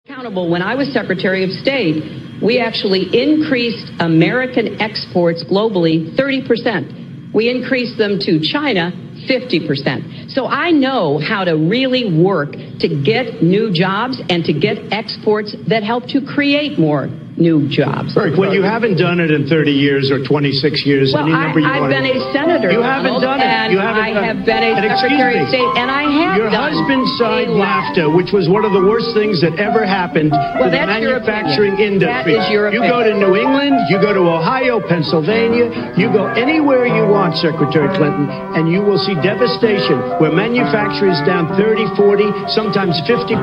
Accountable. When I was Secretary of State, we actually increased American exports globally 30%. We increased them to China 50%. So I know how to really work to get new jobs and to get exports that help to create more new jobs. Well, you haven't done it in 30 years or 26 years. Well, I've been a senator. You haven't done it. You haven't I have been a Secretary of State, and I have Your husband signed NAFTA, which was one of the worst things that ever happened to the manufacturing industry. That is your opinion. You go to New England, you go to Ohio, Pennsylvania, you go anywhere you want, Secretary Clinton, and you will see devastation where manufacturing is down 30, 40, sometimes 50%.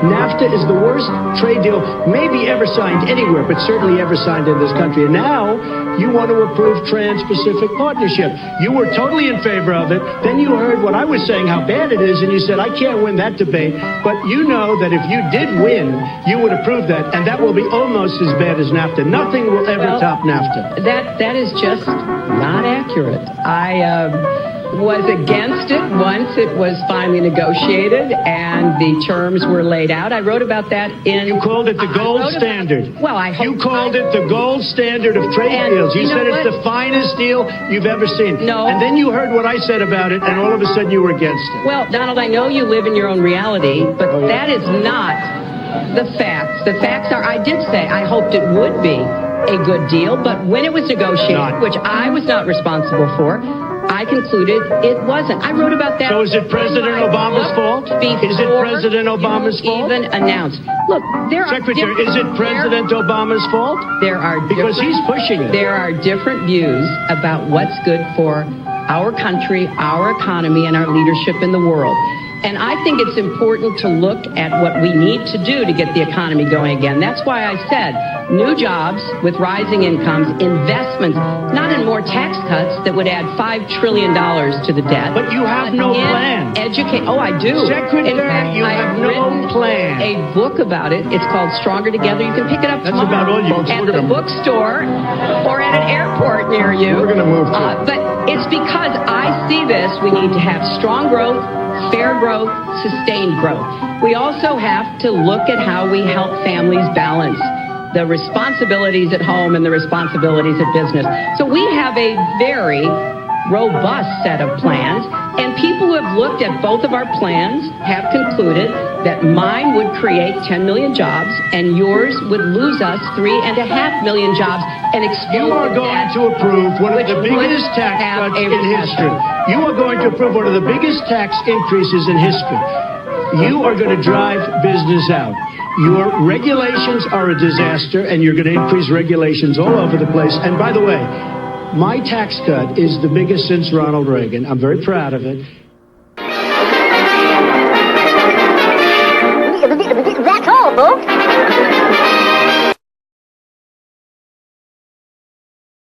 NAFTA is the worst trade deal maybe ever signed anywhere, but certainly ever signed in this country. And now you want to approve Trans-Pacific Partnership. You were totally in favor of it. Then you heard what I was saying, how bad it is, and you said, I can't win that debate. But you know that if you did win, you would approve that, and that will be almost as bad as NAFTA. Nothing will ever top NAFTA. That is just not accurate. I was against it once it was finally negotiated and the terms were laid out. I wrote about that in... You called it the gold standard. You called it the gold standard of trade deals. You said it's the finest deal you've ever seen. No. And then you heard what I said about it, and all of a sudden you were against it. Well, Donald, I know you live in your own reality, but that is not the facts. The facts are, I did say I hoped it would be a good deal, but when it was negotiated, which I was not responsible for, I concluded it wasn't. I wrote about that. So is it President Obama's fault? Is it President Obama's fault? Even announced. Look, there are Secretary, is it President Obama's fault? There are because he's pushing it. There are different views about what's good for our country, our economy, and our leadership in the world. And I think it's important to look at what we need to do to get the economy going again. That's why I said new jobs with rising incomes, investments, not in more tax cuts that would add $5 trillion to the debt. But you have no plan. Oh, I do. Secretary, in fact, you have no plan. A book about it. It's called Stronger Together. You can pick it up tomorrow. That's about all you at the bookstore or at an airport near you. We're going to move but it's because I see this. We need to have strong growth, fair growth, sustained growth. We also have to look at how we help families balance the responsibilities at home and the responsibilities at business. So we have a very robust set of plans, and people who have looked at both of our plans have concluded that mine would create 10 million jobs and yours would lose us 3.5 million jobs and explode. You are going to approve one of the biggest tax cuts in history. You are going to approve one of the biggest tax increases in history. You are going to drive business out. Your regulations are a disaster, and you're going to increase regulations all over the place. And by the way, my tax cut is the biggest since Ronald Reagan. I'm very proud of it. That's all, folks.